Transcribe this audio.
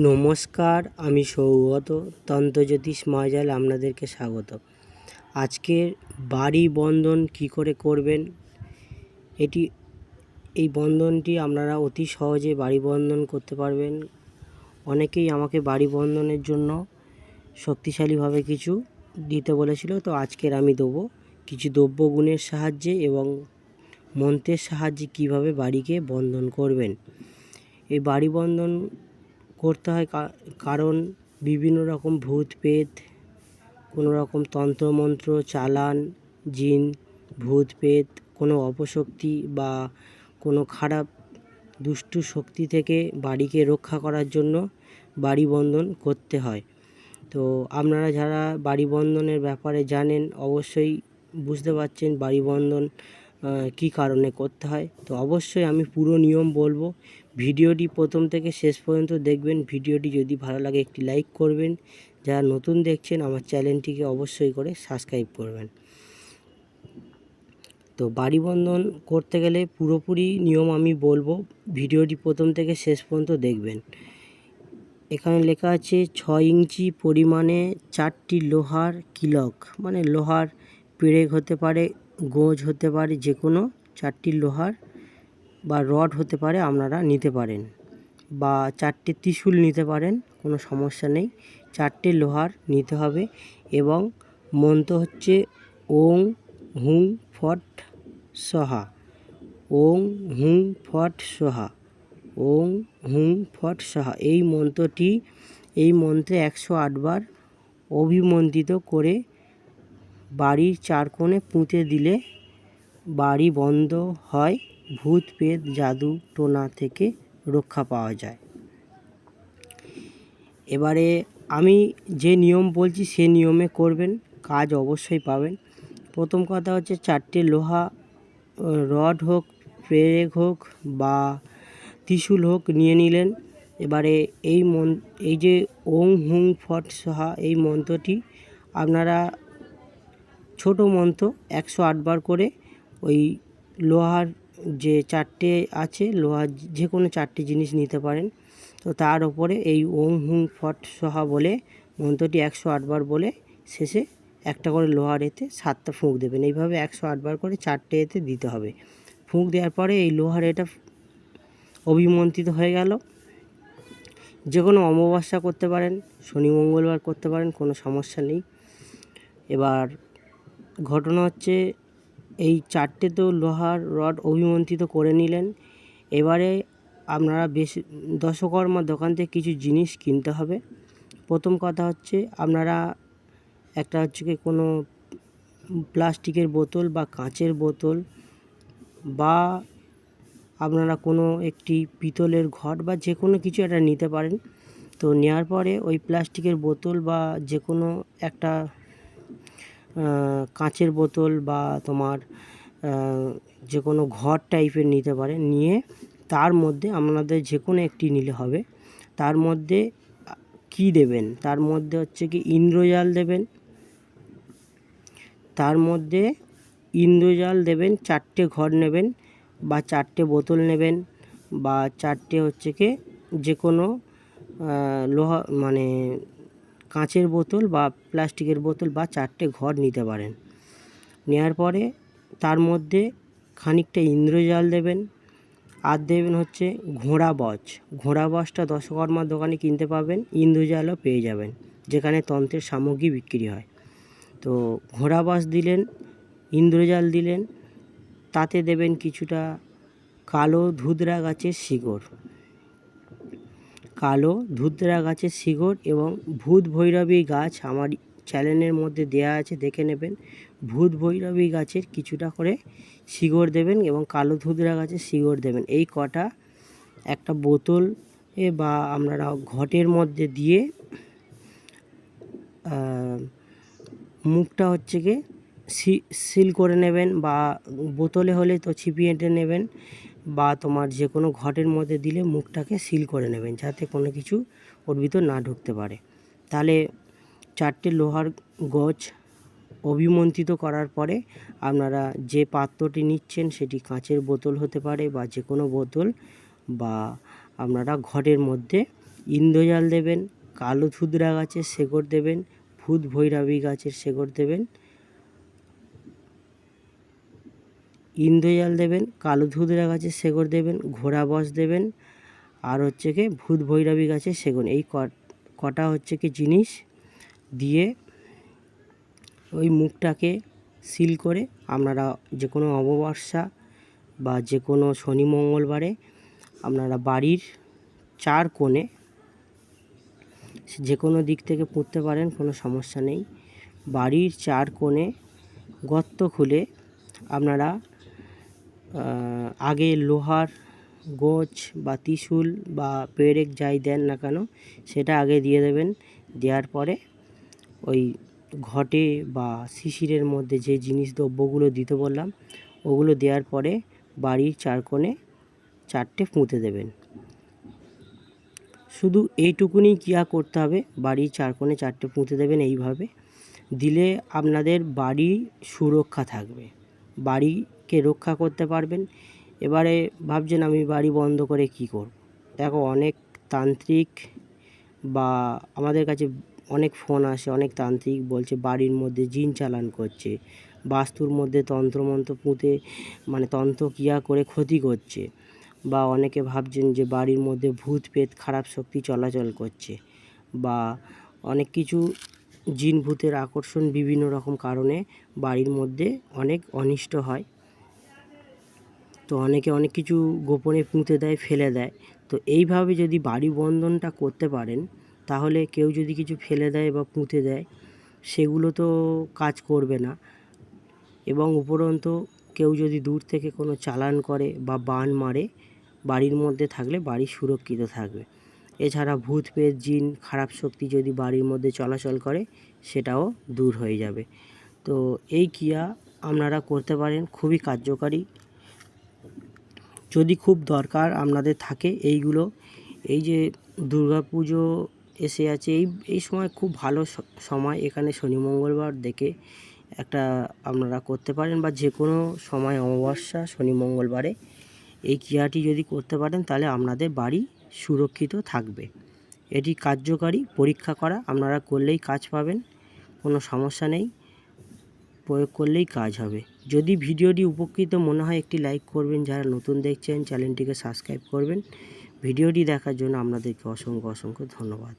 নমস্কার, আমি সৌগত তন্ত্রজ্যোতিষ মায়াজাল আপনাদেরকে স্বাগত। আজকের বাড়ি বন্ধন কি করে করবেন, এই বন্ধনটি আপনারা অতি সহজে বাড়ি বন্ধন করতে পারবেন। অনেকেই আমাকে বাড়ি বন্ধনের জন্য শক্তিশালীভাবে কিছু দিতে বলেছিল, তো আজকের আমি দেবো কিছু দ্রব্যগুণের সাহায্যে এবং মন্ত্রের সাহায্যে কিভাবে বাড়িকে বন্ধন করবেন। এই বাড়ি বন্ধন করতে হয় কারণ বিভিন্ন রকম ভূত পেত, কোনো রকম তন্ত্রমন্ত্র, চালান, জিন, ভূত পেত, কোনো অপশক্তি বা কোনো খারাপ দুষ্টু শক্তি থেকে বাড়িকে রক্ষা করার জন্য বাড়ি বন্ধন করতে হয়। তো আপনারা যারা বাড়ি বন্ধনের ব্যাপারে জানেন অবশ্যই বুঝতে পারছেন বাড়ি বন্ধন কী কারণে করতে হয়। তো অবশ্যই আমি পুরো নিয়ম বলবো, ভিডিওটি প্রথম থেকে শেষ পর্যন্ত দেখবেন। ভিডিওটি যদি ভালো লাগে একটি লাইক করবেন, যারা নতুন দেখছেন আমার চ্যানেলটিকে অবশ্যই করে সাবস্ক্রাইব করবেন। তো বাড়ি বন্ধন করতে গেলে পুরোপুরি নিয়ম আমি বলবো, ভিডিওটি প্রথম থেকে শেষ পর্যন্ত দেখবেন। এখানে লেখা আছে 6 ইঞ্চি পরিমাণে 4টি লোহার কিলক, মানে লোহার পেরেক হতে পারে, গোঁজ হতে পারে, যে কোনো 4টি লোহার বা রড হতে পারে, আপনারা নিতে পারেন, বা 4টে ত্রিশূল নিতে পারেন, কোনো সমস্যা নেই। 4টে লোহার নিতে হবে এবং মন্ত্র হচ্ছে ওং হুং ফট সহা, ওং হুং ফট সহা, ওং হুং ফট সহা। এই মন্ত্রে 108 বার অভিমন্ত্রিত করে বাড়ির 4 কোণে পুঁতে দিলে বাড়ি বন্ধ হয়, ভূত পেত জাদু টোনা থেকে রক্ষা পাওয়া যায়। এবারে আমি যে নিয়ম বলছি সে নিয়মে করবেন, কাজ অবশ্যই পাবেন। প্রথম কথা হচ্ছে 4টে লোহা রড হোক, পেরেক হোক বা ত্রিশূল হোক নিয়ে নিলেন। এবারে এই যে ওং হুং ফট সহা এই মন্ত্রটি আপনারা ছোট মন্ত্র 108 বার করে ওই লোহার যে 4টে আছে, লোহার যে কোনো 4টে জিনিস নিতে পারেন। তো তার ওপরে এই ওং হুং ফট সহা বলে মন্ত্রটি 108 বার বলে শেষে একটা করে লোহার এতে 7টা ফুঁক দেবেন। এইভাবে 108 বার করে 4টে এতে দিতে হবে। ফুঁক দেওয়ার পরে এই লোহার এটা অভিমন্ত্রিত হয়ে গেল। যে কোনো অমাবস্যা করতে পারেন, শনি মঙ্গলবার করতে পারেন, কোনো সমস্যা নেই। এবার ঘটনা হচ্ছে এই 4টে তো লোহার রড অভিমন্ত্রিত করে নিলেন। এবারে আপনারা বেশি দশকর্মার দোকান থেকে কিছু জিনিস কিনতে হবে। প্রথম কথা হচ্ছে আপনারা একটা হচ্ছে কি কোনো প্লাস্টিকের বোতল বা কাঁচের বোতল বা আপনারা কোনো একটি পিতলের ঘট বা যে কোনো কিছু একটা নিতে পারেন। তো নেওয়ার পরে ওই প্লাস্টিকের বোতল বা যে কোনো একটা কাঁচের বোতল বা তোমার যে কোনো ঘর টাইপের নিতে পারেন, নিয়ে তার মধ্যে আপনাদের যে কোনো একটি নিলে হবে। তার মধ্যে কি দেবেন, তার মধ্যে হচ্ছে কি ইন্দ্রজাল দেবেন, তার মধ্যে ইন্দ্রজাল দেবেন। 4টে ঘর নেবেন বা 4টে বোতল নেবেন বা 4টে হচ্ছে কি যে কোনো লোহা মানে কাঁচের বোতল বা প্লাস্টিকের বোতল বা 4টে ঘর নিতে পারেন। নেওয়ার পরে তার মধ্যে খানিকটা ইন্দ্রজাল দেবেন, আর দেবেন হচ্ছে ঘোড়া বজ। ঘোড়া বজটা দশকর্মার দোকানে কিনতে পাবেন, ইন্দ্রজালও পেয়ে যাবেন যেখানে তন্ত্রের সামগ্রী বিক্রি হয়। তো ঘোড়া বজ দিলেন, ইন্দ্রজাল দিলেন, তাতে দেবেন কিছুটা কালো ধুতরা গাছের শিকড়, কালো ধুতরা গাছের শিকড় এবং ভূত ভৈরবী গাছ আমার চ্যানেলের মধ্যে দেয়া আছে, দেখে নেবেন। ভূত ভৈরবী গাছের কিছুটা করে শিকড় দেবেন এবং কালো ধুতরা গাছের শিকড় দেবেন। এই কটা একটা বোতল বা আপনারা ঘটের মধ্যে দিয়ে মুখটা হচ্ছে কি সিল করে নেবেন, বা বোতলে হলে তো ছিপিয়ে নেবেন, বা তোমার যে কোনো ঘটের মধ্যে দিলে মুখটাকে সিল করে নেবেন যাতে কোনো কিছু ওর ভিতর না ঢুকতে পারে। তাহলে 4টে লোহার গজ অভিমন্ত্রিত করার পরে আপনারা যে পাত্রটি নিচ্ছেন সেটি কাঁচের বোতল হতে পারে বা যে কোনো বোতল, বা আপনারা ঘটের মধ্যে ইন্দ্রজাল দেবেন, কালো ধুতরা গাছের শেকড় দেবেন, ভূত ভৈরবী গাছের শেকড় দেবেন। ইন্দ্রজাল দেবেন, কালো ধুতরা গাছের শেকড় দেবেন, ঘোড়া বস দেবেন, আর হচ্ছে কি ভূত ভৈরবী গাছের শেকড়। এই কটা হচ্ছে কি জিনিস দিয়ে ওই মুখটাকে সিল করে আপনারা যে কোনো অমাবস্যা বা যে কোনো শনি মঙ্গলবারে আপনারা বাড়ির 4 কোণে যে কোনো দিক থেকে পুঁততে পারেন, কোনো সমস্যা নেই। বাড়ির 4 কোণে গর্ত খুলে আপনারা আগে লোহার গোছ বা ত্রিশূল বা পেরেক যাই দেন না কেন সেটা আগে দিয়ে দেবেন। দেওয়ার পরে ওই ঘটে বা শিশিরের মধ্যে যে জিনিস দ্রব্যগুলো দিতে বললাম ওগুলো দেওয়ার পরে বাড়ির 4 কোণে 4টে পুঁতে দেবেন। শুধু এইটুকুনি ক্রিয়া করতে হবে, বাড়ির 4 কোণে 4টে পুঁতে দেবেন। এইভাবে দিলে আপনাদের বাড়ি সুরক্ষা থাকবে, বাড়িকে রক্ষা করতে পারবেন। এবারে ভাবছেন আমি বাড়ি বন্ধ করে কি করব? দেখো, অনেক তান্ত্রিক বা আমাদের কাছে অনেক ফোন আসে, অনেক তান্ত্রিক বলছে বাড়ির মধ্যে জিন চালান করছে, বাস্তুর মধ্যে তন্ত্রমন্ত্র পুঁতে মানে তন্ত্রক্রিয়া করে ক্ষতি করছে, বা অনেকে ভাবছেন যে বাড়ির মধ্যে ভূত পেত খারাপ শক্তি চলাচল করছে, বা অনেক কিছু জিন ভূতের আকর্ষণ বিভিন্ন রকম কারণে বাড়ির মধ্যে অনেক অনিষ্ট হয়। তো অনেকে অনেক কিছু গোপনে পুঁতে দেয়, ফেলে দেয়। তো এইভাবে যদি বাড়ি বন্ধনটা করতে পারেন তাহলে কেউ যদি কিছু ফেলে দেয় বা পুঁতে দেয় সেগুলো তো কাজ করবে না, এবং উপরন্তু কেউ যদি দূর থেকে কোনো চালান করে বা বান মারে বাড়ির মধ্যে থাকলে বাড়ি সুরক্ষিত থাকবে। এছাড়া ভূত পেত জিন খারাপ শক্তি যদি বাড়ির মধ্যে চলাচল করে সেটাও দূর হয়ে যাবে। তো এই ক্রিয়া আপনারা করতে পারেন, খুবই কার্যকারী। যদি খুব দরকার আপনাদের থাকে এইগুলো, এই যে দুর্গাপুজো এসে আছে, এই সময় খুব ভালো সময়, এখানে শনি মঙ্গলবার দেখে একটা আপনারা করতে পারেন, বা যে কোনো সময় অমাবস্যা শনি মঙ্গলবারে এই ক্রিয়াটি যদি করতে পারেন তাহলে আপনাদের বাড়ি সুরক্ষিত থাকবে। এটি কার্যকারী, পরীক্ষা করা, আপনারা করলেই কাজ পাবেন, কোনো সমস্যা নেই, প্রয়োগ করলেই কাজ হবে। যদি ভিডিওটি উপকৃত মনে হয় একটি লাইক করবেন, যারা নতুন দেখছেন চ্যানেলটিকে সাবস্ক্রাইব করবেন। ভিডিওটি দেখার জন্য আপনাদেরকে অসংখ্য ধন্যবাদ।